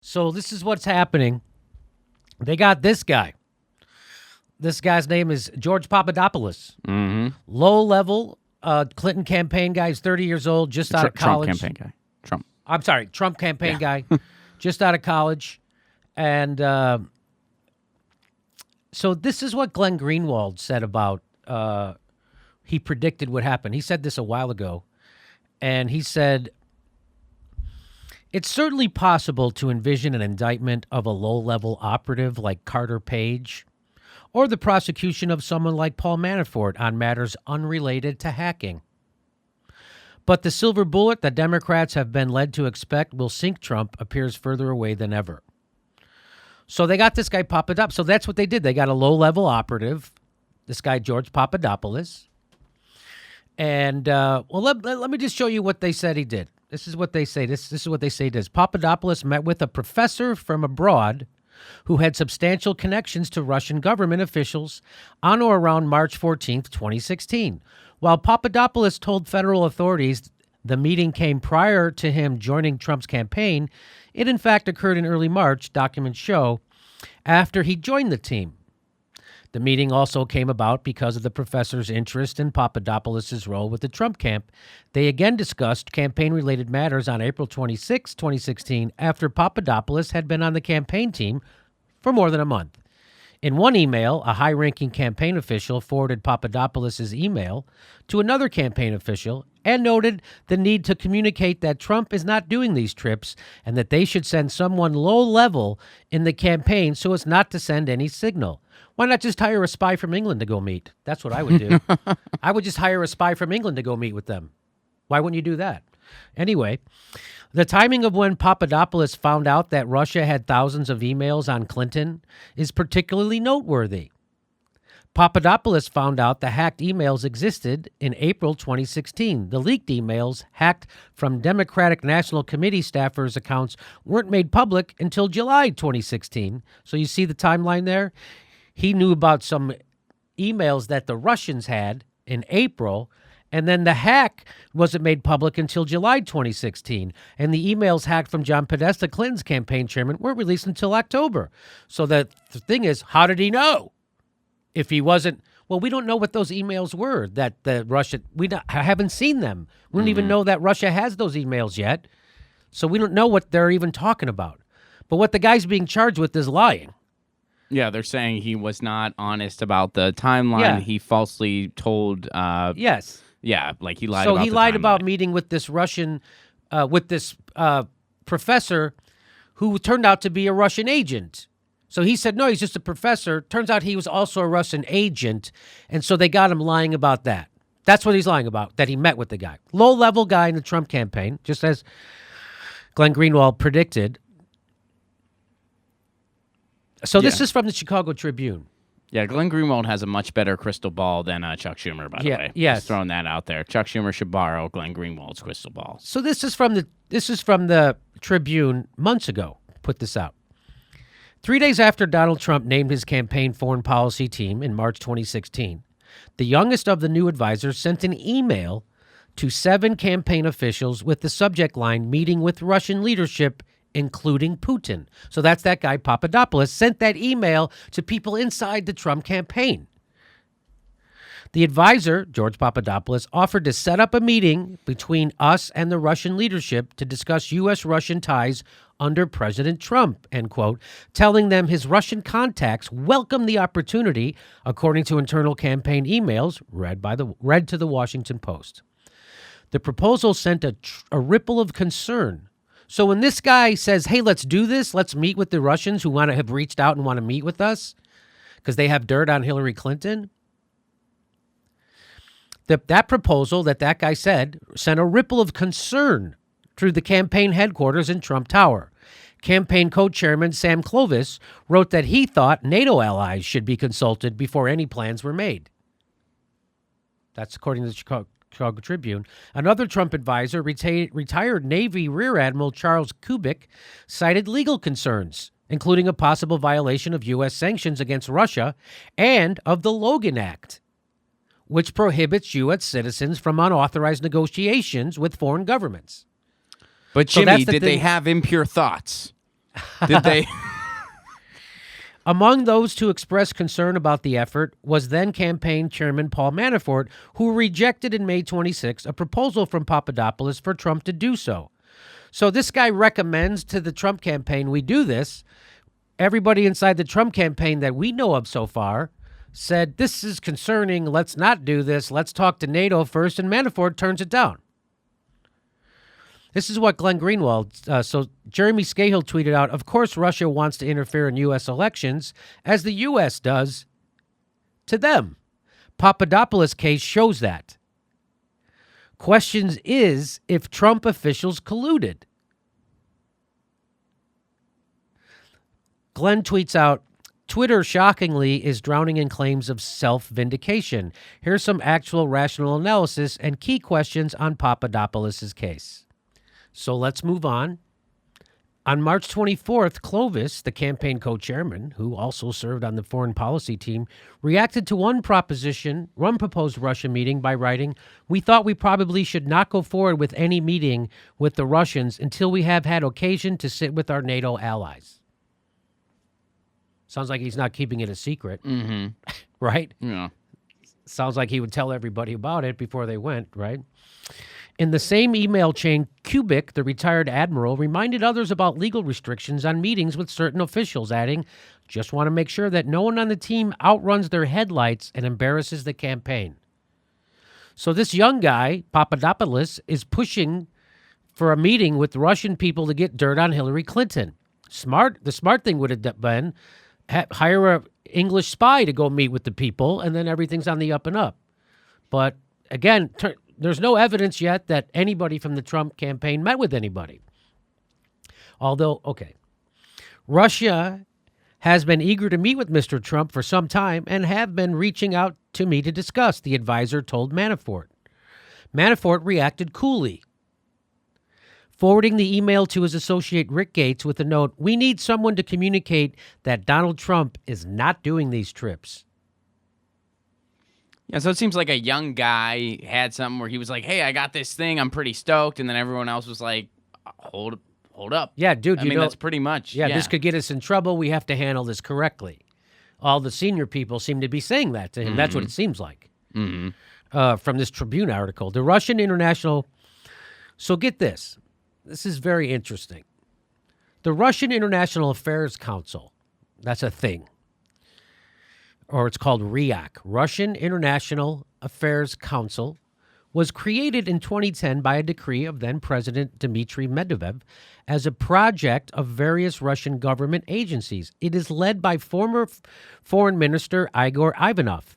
So this is what's happening. They got this guy. This guy's name is George Papadopoulos. Mm-hmm. Low-level Clinton campaign guy. He's 30 years old, just out of college. Trump campaign guy. Trump. I'm sorry, Trump campaign guy, just out of college. And so this is what Glenn Greenwald said about he predicted what happened. He said this a while ago, and he said, it's certainly possible to envision an indictment of a low-level operative like Carter Page or the prosecution of someone like Paul Manafort on matters unrelated to hacking. But the silver bullet that Democrats have been led to expect will sink Trump appears further away than ever. So they got this guy Papadopoulos. So that's what they did. They got a low-level operative, this guy George Papadopoulos. And, let me just show you what they said he did. This is what they say. This is what they say he does. Papadopoulos met with a professor from abroad who had substantial connections to Russian government officials on or around March 14th, 2016. While Papadopoulos told federal authorities the meeting came prior to him joining Trump's campaign, it in fact occurred in early March, documents show, after he joined the team. The meeting also came about because of the professor's interest in Papadopoulos' role with the Trump camp. They again discussed campaign-related matters on April 26, 2016, after Papadopoulos had been on the campaign team for more than a month. In one email, a high-ranking campaign official forwarded Papadopoulos' email to another campaign official and noted the need to communicate that Trump is not doing these trips and that they should send someone low-level in the campaign so as not to send any signal. Why not just hire a spy from England to go meet? That's what I would do. I would just hire a spy from England to go meet with them. Why wouldn't you do that? Anyway, the timing of when Papadopoulos found out that Russia had thousands of emails on Clinton is particularly noteworthy. Papadopoulos found out the hacked emails existed in April 2016. The leaked emails hacked from Democratic National Committee staffers' accounts weren't made public until July 2016. So you see the timeline there? He knew about some emails that the Russians had in April, and then the hack wasn't made public until July 2016. And the emails hacked from John Podesta, Clinton's campaign chairman, weren't released until October. So the thing is, how did he know? If he wasn't, well, we don't know what those emails were that the Russia, I haven't seen them. We don't even know that Russia has those emails yet. So we don't know what they're even talking about. But what the guy's being charged with is lying. Yeah, they're saying he was not honest about the timeline. Yeah. He falsely told. Yes. Yeah, like he lied. So about he the lied timeline. about meeting with this Russian, professor, who turned out to be a Russian agent. So he said no, he's just a professor. Turns out he was also a Russian agent, and so they got him lying about that. That's what he's lying about. That he met with the guy, low-level guy in the Trump campaign, just as Glenn Greenwald predicted. So this is from the Chicago Tribune. Yeah, Glenn Greenwald has a much better crystal ball than Chuck Schumer, by the way. Yes. Just throwing that out there. Chuck Schumer should borrow Glenn Greenwald's crystal ball. So this is from the Tribune months ago. Put this out. 3 days after Donald Trump named his campaign foreign policy team in March 2016, the youngest of the new advisors sent an email to 7 campaign officials with the subject line, meeting with Russian leadership, including Putin. So that's that guy, Papadopoulos, sent that email to people inside the Trump campaign. The advisor, George Papadopoulos, offered to set up a meeting between us and the Russian leadership to discuss U.S.-Russian ties under President Trump, end quote, telling them his Russian contacts welcomed the opportunity, according to internal campaign emails read to the Washington Post. The proposal sent a ripple of concern. So when this guy says, hey, let's do this, let's meet with the Russians who have reached out and want to meet with us because they have dirt on Hillary Clinton, that proposal that guy said sent a ripple of concern through the campaign headquarters in Trump Tower. Campaign co-chairman Sam Clovis wrote that he thought NATO allies should be consulted before any plans were made. That's according to the Chicago Tribune. Another Trump advisor, retired Navy Rear Admiral Charles Kubik, cited legal concerns, including a possible violation of U.S. sanctions against Russia and of the Logan Act, which prohibits U.S. citizens from unauthorized negotiations with foreign governments. But So Jimmy, that's the did they thing. have impure thoughts? Did they? Among those to express concern about the effort was then campaign chairman Paul Manafort, who rejected in May 26 a proposal from Papadopoulos for Trump to do so. So this guy recommends to the Trump campaign we do this. Everybody inside the Trump campaign that we know of so far said, this is concerning, let's not do this, let's talk to NATO first, and Manafort turns it down. This is what Glenn Greenwald, so Jeremy Scahill tweeted out, of course Russia wants to interfere in U.S. elections, as the U.S. does to them. Papadopoulos' case shows that. Questions is if Trump officials colluded. Glenn tweets out, Twitter, shockingly, is drowning in claims of self-vindication. Here's some actual rational analysis and key questions on Papadopoulos' case. So let's move on. On March 24th, Clovis, the campaign co-chairman, who also served on the foreign policy team, reacted to one proposed Russian meeting by writing, we thought we probably should not go forward with any meeting with the Russians until we have had occasion to sit with our NATO allies. Sounds like he's not keeping it a secret, right? Yeah. Sounds like he would tell everybody about it before they went, right? In the same email chain, Kubik, the retired admiral, reminded others about legal restrictions on meetings with certain officials, adding, just want to make sure that no one on the team outruns their headlights and embarrasses the campaign. So this young guy, Papadopoulos, is pushing for a meeting with Russian people to get dirt on Hillary Clinton. The smart thing would have been hire an English spy to go meet with the people, and then everything's on the up and up. But again, there's no evidence yet that anybody from the Trump campaign met with anybody. Although, Russia has been eager to meet with Mr. Trump for some time and have been reaching out to me to discuss, the advisor told Manafort. Manafort reacted coolly, forwarding the email to his associate Rick Gates with a note, we need someone to communicate that Donald Trump is not doing these trips. Yeah, so it seems like a young guy had something where he was like, hey, I got this thing, I'm pretty stoked, and then everyone else was like, hold up. Yeah, dude, I mean, that's pretty much. Yeah, this could get us in trouble. We have to handle this correctly. All the senior people seem to be saying that to him. Mm-hmm. That's what it seems like from this Tribune article. The Russian International... So get this. This is very interesting. The Russian International Affairs Council, that's a thing. Or it's called RIAC, Russian International Affairs Council, was created in 2010 by a decree of then-President Dmitry Medvedev as a project of various Russian government agencies. It is led by former Foreign Minister Igor Ivanov.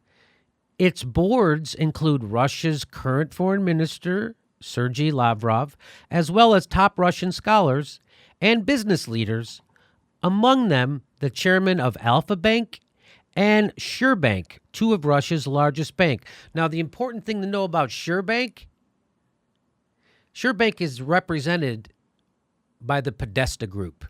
Its boards include Russia's current Foreign Minister, Sergei Lavrov, as well as top Russian scholars and business leaders, among them the chairman of Alfa Bank and SureBank, two of Russia's largest banks. Now, the important thing to know about SureBank is represented by the Podesta Group.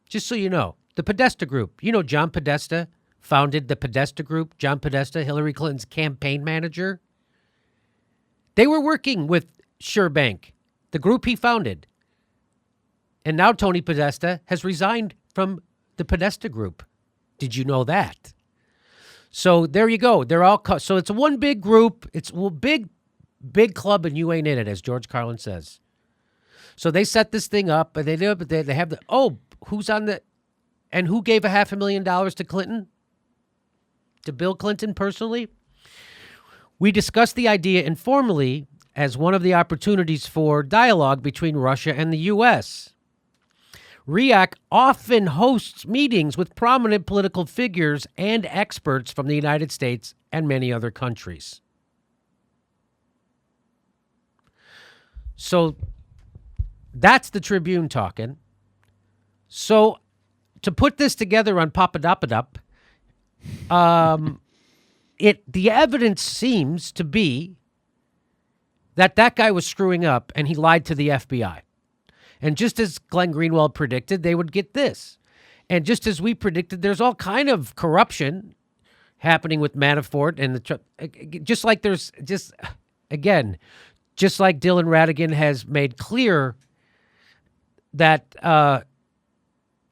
Just so you know, the Podesta Group. You know John Podesta founded the Podesta Group. John Podesta, Hillary Clinton's campaign manager. They were working with SureBank, the group he founded. And now Tony Podesta has resigned from the Podesta Group. Did you know that? So there you go. They're all so it's one big group. It's a big club, and you ain't in it, as George Carlin says. So they set this thing up, and they have the who's on the, and who gave $500,000 to Clinton, to Bill Clinton personally? We discussed the idea informally as one of the opportunities for dialogue between Russia and the U.S. RIAC often hosts meetings with prominent political figures and experts from the United States and many other countries. So that's the Tribune talking. So to put this together on Papadopoulos, the evidence seems to be that guy was screwing up and he lied to the FBI. And just as Glenn Greenwald predicted, they would get this. And just as we predicted, there's all kind of corruption happening with Manafort and just like Dylan Ratigan has made clear, that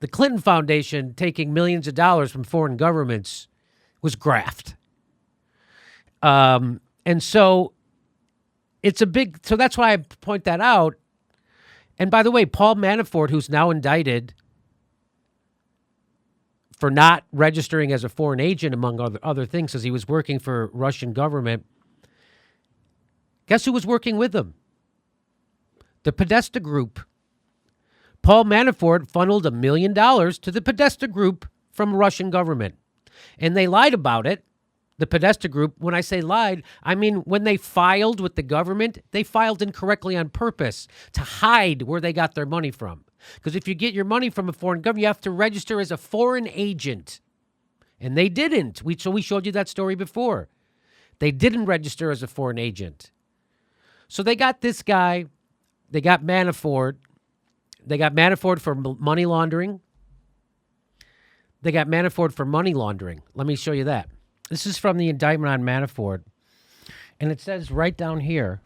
the Clinton Foundation taking millions of dollars from foreign governments was graft. And so it's a big, so that's why I point that out. And by the way, Paul Manafort, who's now indicted for not registering as a foreign agent, among other things, because he was working for Russian government. Guess who was working with him? The Podesta Group. Paul Manafort funneled $1 million to the Podesta Group from Russian government. And they lied about it, the Podesta Group. When I say lied, I mean when they filed with the government, they filed incorrectly on purpose to hide where they got their money from. Because if you get your money from a foreign government, you have to register as a foreign agent. And they didn't. So we showed you that story before. They didn't register as a foreign agent. So they got this guy. They got Manafort. They got Manafort for money laundering. They got Manafort for money laundering. Let me show you that. This is from the indictment on Manafort. And it says right down here,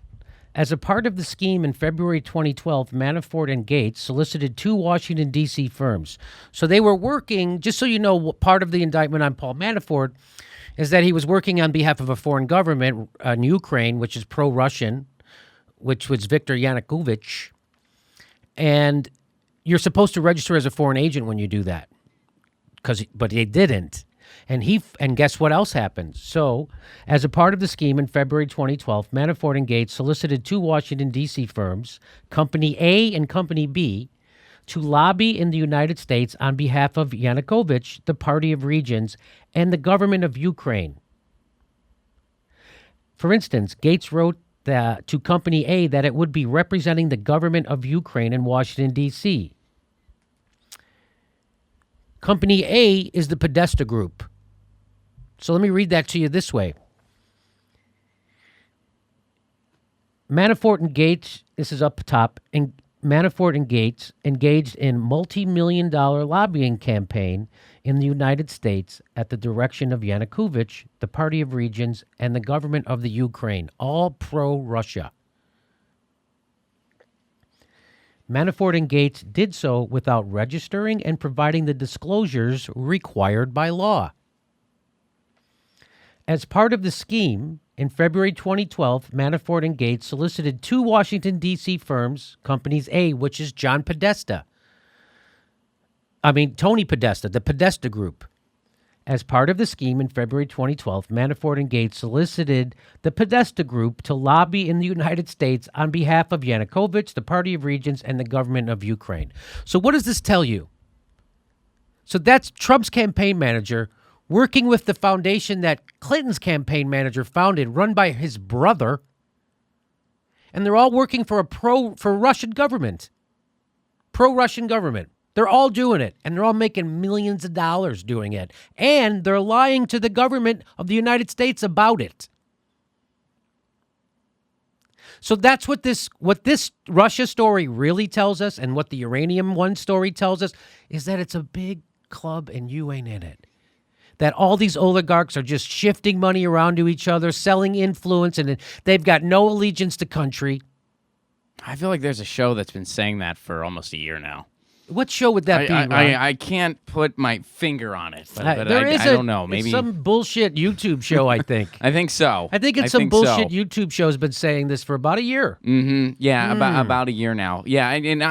as a part of the scheme in February 2012, Manafort and Gates solicited 2 Washington, D.C. firms. So they were working, just so you know, part of the indictment on Paul Manafort is that he was working on behalf of a foreign government in Ukraine, which is pro-Russian, which was Viktor Yanukovych. And you're supposed to register as a foreign agent when you do that, but they didn't. And guess what else happened? So, as a part of the scheme in February 2012, Manafort and Gates solicited 2 Washington, D.C. firms, Company A and Company B, to lobby in the United States on behalf of Yanukovych, the Party of Regions, and the government of Ukraine. For instance, Gates wrote to Company A that it would be representing the government of Ukraine in Washington, D.C. Company A is the Podesta Group. So let me read that to you this way. Manafort and Gates, this is up top, and Manafort and Gates engaged in multi-million-dollar lobbying campaign in the United States at the direction of Yanukovych, the Party of Regions, and the government of the Ukraine, all pro-Russia. Manafort and Gates did so without registering and providing the disclosures required by law. As part of the scheme, in February 2012, Manafort and Gates solicited 2 Washington, D.C. firms, Companies A, which is Tony Podesta, the Podesta Group. As part of the scheme in February 2012, Manafort and Gates solicited the Podesta Group to lobby in the United States on behalf of Yanukovych, the Party of Regions, and the government of Ukraine. So what does this tell you? So that's Trump's campaign manager working with the foundation that Clinton's campaign manager founded, run by his brother, and they're all working for Russian government, pro-Russian government. They're all doing it, and they're all making millions of dollars doing it, and they're lying to the government of the United States about it. So that's what this Russia story really tells us, and what the uranium one story tells us, is that it's a big club and you ain't in it. That all these oligarchs are just shifting money around to each other, selling influence, and they've got no allegiance to country. I feel like there's a show that's been saying that for almost a year now. What show would that be, Ron? I can't put my finger on it, but I don't know. Maybe some bullshit YouTube show, I think. I think so. I think it's some bullshit YouTube show has been saying this for about a year. Mm-hmm. Yeah, about a year now. Yeah, and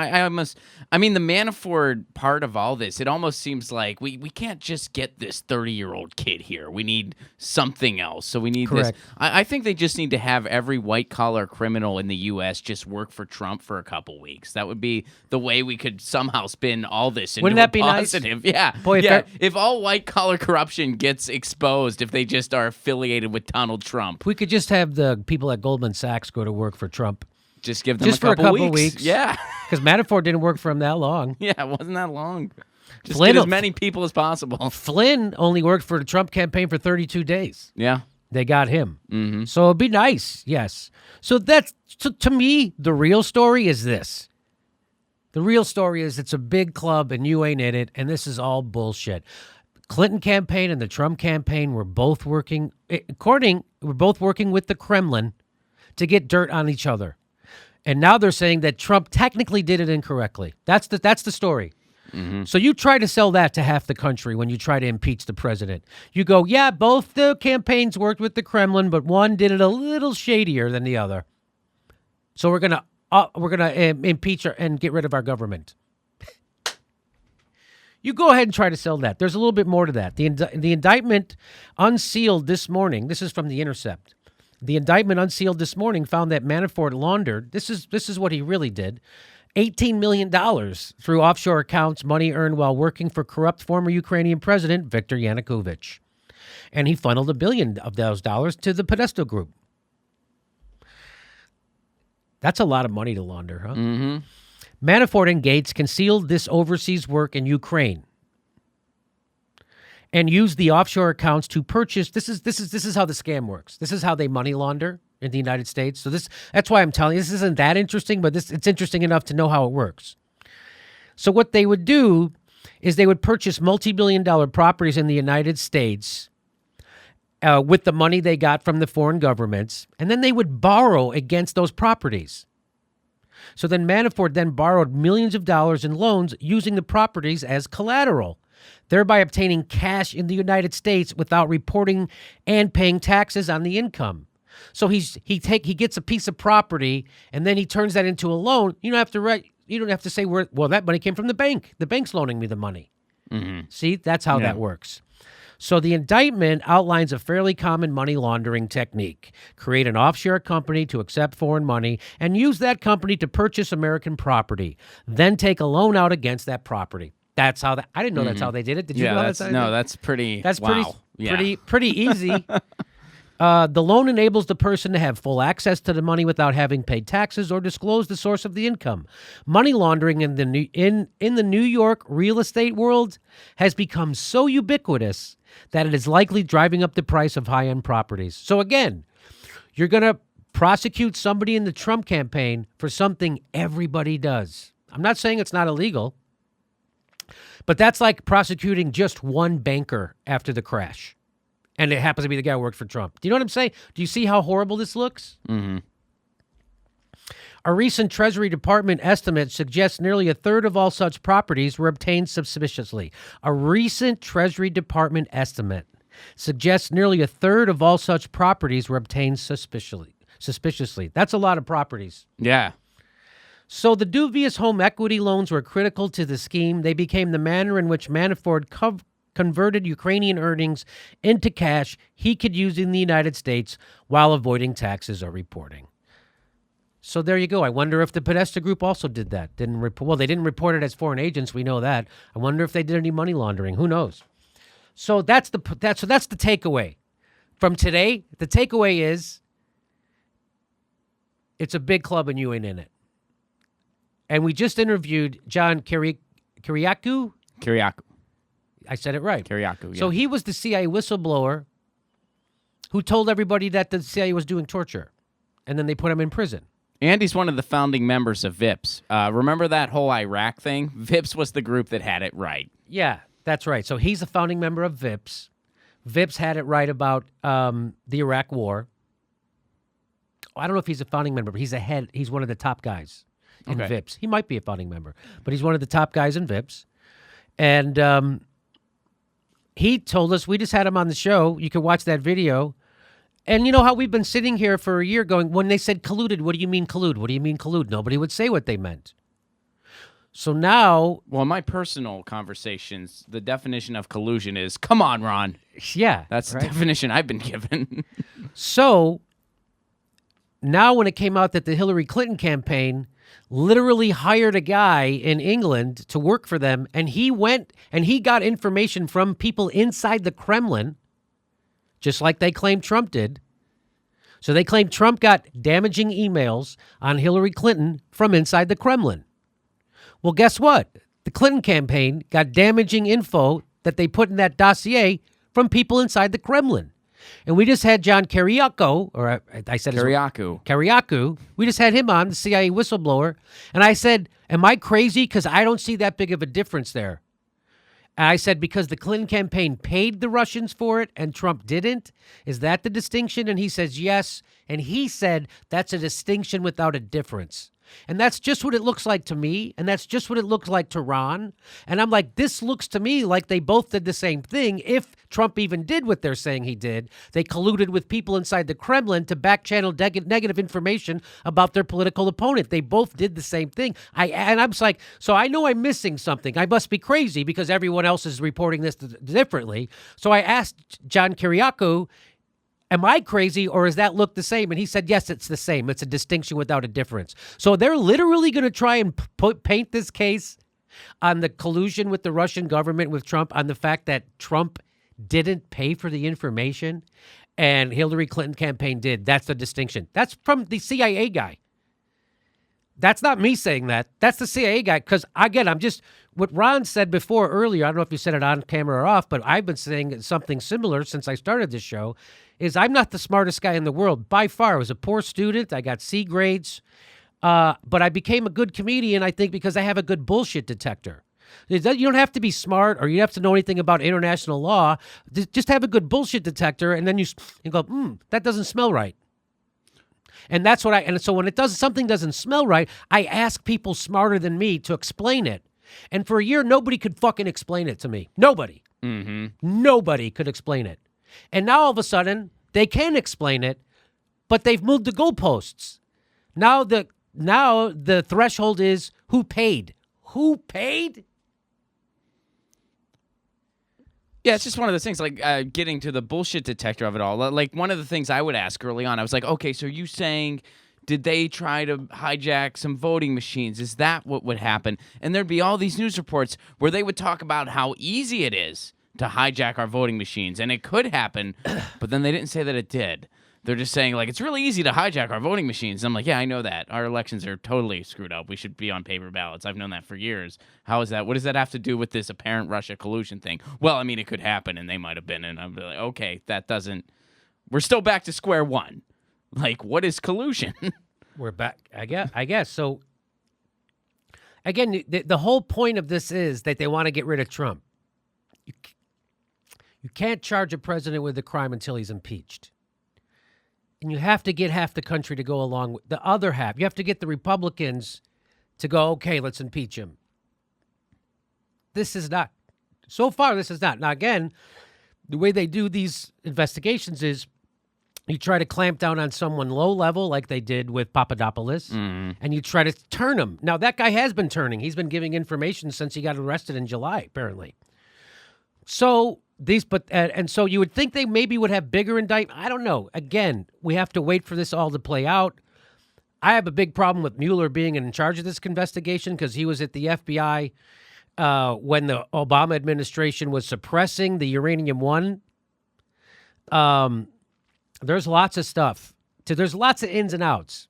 I mean, the Manafort part of all this, it almost seems like we can't just get this 30-year-old kid here. We need something else. So we need Correct. this. I think they just need to have every white-collar criminal in the U.S. just work for Trump for a couple weeks. That would be the way we could somehow spin all this into Wouldn't that be positive. Nice? Yeah. Boy, if all white-collar corruption gets exposed, if they just are affiliated with Donald Trump. We could just have the people at Goldman Sachs go to work for Trump. Just give them for a couple weeks. Yeah. Because Manafort didn't work for him that long. Yeah, it wasn't that long. Just Flynn, get as many people as possible. Flynn only worked for the Trump campaign for 32 days. Yeah. They got him. Mm-hmm. So it'd be nice, yes. So to me, the real story is this. The real story is it's a big club and you ain't in it, and this is all bullshit. Clinton campaign and the Trump campaign were both working with the Kremlin to get dirt on each other. And now they're saying that Trump technically did it incorrectly. That's the story. So you try to sell that to half the country when you try to impeach the president. You go, yeah, both the campaigns worked with the Kremlin, but one did it a little shadier than the other. So we're gonna impeach her and get rid of our government. You go ahead and try to sell that. There's a little bit more to that. The indictment unsealed this morning. This is from The Intercept. The indictment unsealed this morning found that Manafort laundered. This is what he really did. $18 million through offshore accounts, money earned while working for corrupt former Ukrainian president Viktor Yanukovych. And he funneled $1 billion of those dollars to the Podesta Group. That's a lot of money to launder, huh? Mm-hmm. Manafort and Gates concealed this overseas work in Ukraine and used the offshore accounts to purchase. This is how the scam works. This is how they money launder in the United States. So that's why I'm telling you, this isn't that interesting, but it's interesting enough to know how it works. So what they would do is they would purchase multi-billion-dollar properties in the United States with the money they got from the foreign governments, and then they would borrow against those properties. So then Manafort then borrowed millions of dollars in loans using the properties as collateral, thereby obtaining cash in the United States without reporting and paying taxes on the income. So he gets a piece of property and then he turns that into a loan. You don't have to say that money came from the bank. The bank's loaning me the money. Mm-hmm. See, that's how that works. So the indictment outlines a fairly common money laundering technique. Create an offshore company to accept foreign money and use that company to purchase American property. Then take a loan out against that property. That's how I didn't know that's how they did it. Did you know that's how they did it? That's pretty. That's wow. pretty easy. The loan enables the person to have full access to the money without having paid taxes or disclose the source of the income. Money laundering in the New York real estate world has become so ubiquitous that it is likely driving up the price of high-end properties. So again, you're going to prosecute somebody in the Trump campaign for something everybody does. I'm not saying it's not illegal, but that's like prosecuting just one banker after the crash. And it happens to be the guy who worked for Trump. Do you know what I'm saying? Do you see how horrible this looks? Mm-hmm. A recent Treasury Department estimate suggests nearly a third of all such properties were obtained suspiciously. A recent Treasury Department estimate suggests nearly a third of all such properties were obtained suspiciously. That's a lot of properties. Yeah. So the dubious home equity loans were critical to the scheme. They became the manner in which Manafort converted Ukrainian earnings into cash he could use in the United States while avoiding taxes or reporting. So there you go. I wonder if the Podesta Group also did that. They didn't report it as foreign agents. We know that. I wonder if they did any money laundering. Who knows? So that's the takeaway from today. The takeaway is it's a big club and you ain't in it. And we just interviewed John Kiriakou. I said it right. Kiriakou, yeah. So he was the CIA whistleblower who told everybody that the CIA was doing torture, and then they put him in prison. And he's one of the founding members of VIPS. Remember that whole Iraq thing? VIPS was the group that had it right. Yeah, that's right. So he's a founding member of VIPS. VIPS had it right about the Iraq War. I don't know if he's a founding member, but he's a head. He's one of the top guys in VIPS. He might be a founding member, but he's one of the top guys in VIPS. And he told us, we just had him on the show. You can watch that video. And you know how we've been sitting here for a year going, when they said colluded, what do you mean collude? What do you mean collude? Nobody would say what they meant. So now... Well, in my personal conversations, the definition of collusion is, come on, Ron. Yeah. That's the definition I've been given. So now when it came out that the Hillary Clinton campaign literally hired a guy in England to work for them, and he went and he got information from people inside the Kremlin, just like they claimed Trump did. So they claimed Trump got damaging emails on Hillary Clinton from inside the Kremlin. Well, guess what? The Clinton campaign got damaging info that they put in that dossier from people inside the Kremlin. And we just had John Kiriakou, or I said Kiriakou. We just had him on, the CIA whistleblower. And I said, am I crazy? Because I don't see that big of a difference there. And I said, because the Clinton campaign paid the Russians for it and Trump didn't? Is that the distinction? And he says, yes. And he said, that's a distinction without a difference. And that's just what it looks like to me. And that's just what it looks like to Ron. And I'm like, this looks to me like they both did the same thing. If Trump even did what they're saying he did, they colluded with people inside the Kremlin to back channel negative information about their political opponent. They both did the same thing. And I'm like, so I know I'm missing something. I must be crazy because everyone else is reporting this differently. So I asked John Kiriakou, am I crazy or does that look the same? And he said, yes, it's the same. It's a distinction without a difference. So they're literally going to try and paint this case on the collusion with the Russian government with Trump, on the fact that Trump didn't pay for the information and Hillary Clinton campaign did. That's the distinction. That's from the CIA guy. That's not me saying that. That's the CIA guy. Because, again, I'm just, what Ron said before earlier, I don't know if you said it on camera or off, but I've been saying something similar since I started this show, is I'm not the smartest guy in the world. By far, I was a poor student. I got C grades. But I became a good comedian, I think, because I have a good bullshit detector. You don't have to be smart or you have to know anything about international law. Just have a good bullshit detector, and then you go, that doesn't smell right. And that's what and so when something doesn't smell right, I ask people smarter than me to explain it. And for a year, nobody could fucking explain it to me. Nobody. Mm-hmm. Nobody could explain it. And now all of a sudden, they can explain it, but they've moved the goalposts. Now the threshold is who paid? Who paid? Yeah, it's just one of those things, like getting to the bullshit detector of it all. Like, one of the things I would ask early on, I was like, okay, so are you saying, did they try to hijack some voting machines? Is that what would happen? And there'd be all these news reports where they would talk about how easy it is to hijack our voting machines, and it could happen, but then they didn't say that it did. They're just saying, like, it's really easy to hijack our voting machines. And I'm like, yeah, I know that. Our elections are totally screwed up. We should be on paper ballots. I've known that for years. How is that? What does that have to do with this apparent Russia collusion thing? Well, I mean, it could happen, and they might have been. And I'm like, okay, that doesn't... We're still back to square one. Like, what is collusion? We're back, I guess. So, again, the whole point of this is that they want to get rid of Trump. You can't charge a president with a crime until he's impeached. And you have to get half the country to go along with the other half. You have to get the Republicans to go, okay, let's impeach him. This is not. So far, this is not. Now, again, the way they do these investigations is you try to clamp down on someone low level like they did with Papadopoulos, and you try to turn him. Now, that guy has been turning. He's been giving information since he got arrested in July, apparently. So... so you would think they maybe would have bigger indictment. I don't know. Again, we have to wait for this all to play out. I have a big problem with Mueller being in charge of this investigation because he was at the FBI when the Obama administration was suppressing the uranium one. There's lots of stuff. There's lots of ins and outs.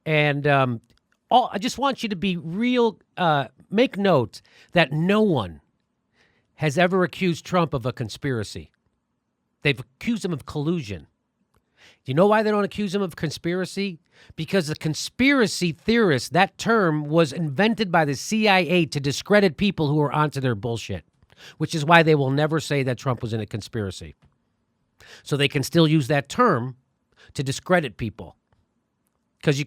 And I just want you to be real. Make note that no one has ever accused Trump of a conspiracy. They've accused him of collusion. Do you know why they don't accuse him of conspiracy? Because the conspiracy theorist, that term was invented by the CIA to discredit people who are onto their bullshit, which is why they will never say that Trump was in a conspiracy. So they can still use that term to discredit people. Because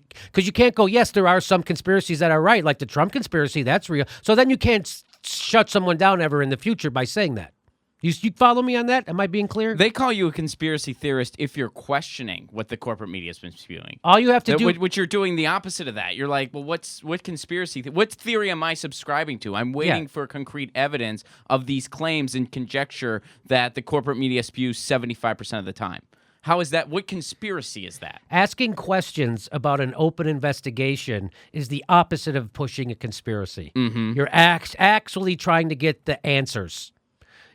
you can't go, yes, there are some conspiracies that are right, like the Trump conspiracy, that's real. So then you can't shut someone down ever in the future by saying that. You follow me on that? Am I being clear? They call you a conspiracy theorist if you're questioning what the corporate media has been spewing. All you have to do... Which you're doing the opposite of that. You're like, well, what conspiracy... what theory am I subscribing to? I'm waiting for concrete evidence of these claims and conjecture that the corporate media spews 75% of the time. How is that? What conspiracy is that? Asking questions about an open investigation is the opposite of pushing a conspiracy. Mm-hmm. You're actually trying to get the answers.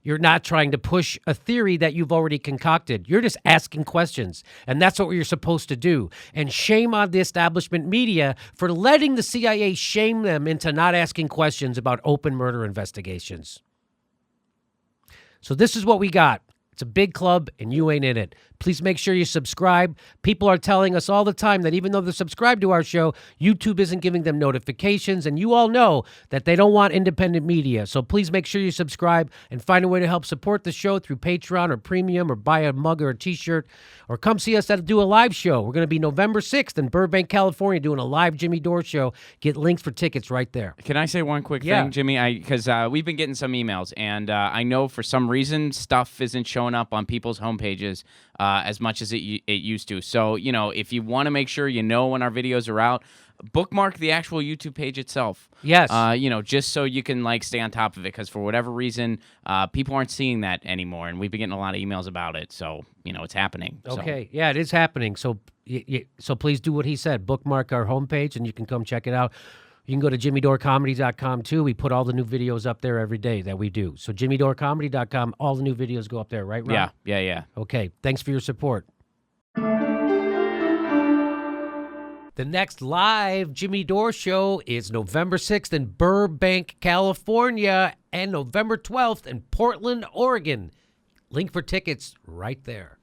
You're not trying to push a theory that you've already concocted. You're just asking questions, and that's what you're supposed to do. And shame on the establishment media for letting the CIA shame them into not asking questions about open murder investigations. So this is what we got. It's a big club, and you ain't in it. Please make sure you subscribe. People are telling us all the time that even though they're subscribed to our show, YouTube isn't giving them notifications, and you all know that they don't want independent media. So please make sure you subscribe and find a way to help support the show through Patreon or Premium, or buy a mug or a T-shirt, or come see us do a live show. We're going to be November 6th in Burbank, California, doing a live Jimmy Dore show. Get links for tickets right there. Can I say one quick thing, Jimmy? Because we've been getting some emails, and I know for some reason stuff isn't showing up on people's homepages as much as it used to. So, if you want to make sure you know when our videos are out, bookmark the actual YouTube page itself. Yes. Just so you can stay on top of it, because for whatever reason, people aren't seeing that anymore, and we've been getting a lot of emails about it. So, it's happening. Okay. Yeah, it is happening. So, so please do what he said. Bookmark our homepage, and you can come check it out. You can go to jimmydorecomedy.com too. We put all the new videos up there every day that we do. So jimmydorecomedy.com, all the new videos go up there, right, Rob? Yeah. Okay. Thanks for your support. The next live Jimmy Dore show is November 6th in Burbank, California, and November 12th in Portland, Oregon. Link for tickets right there.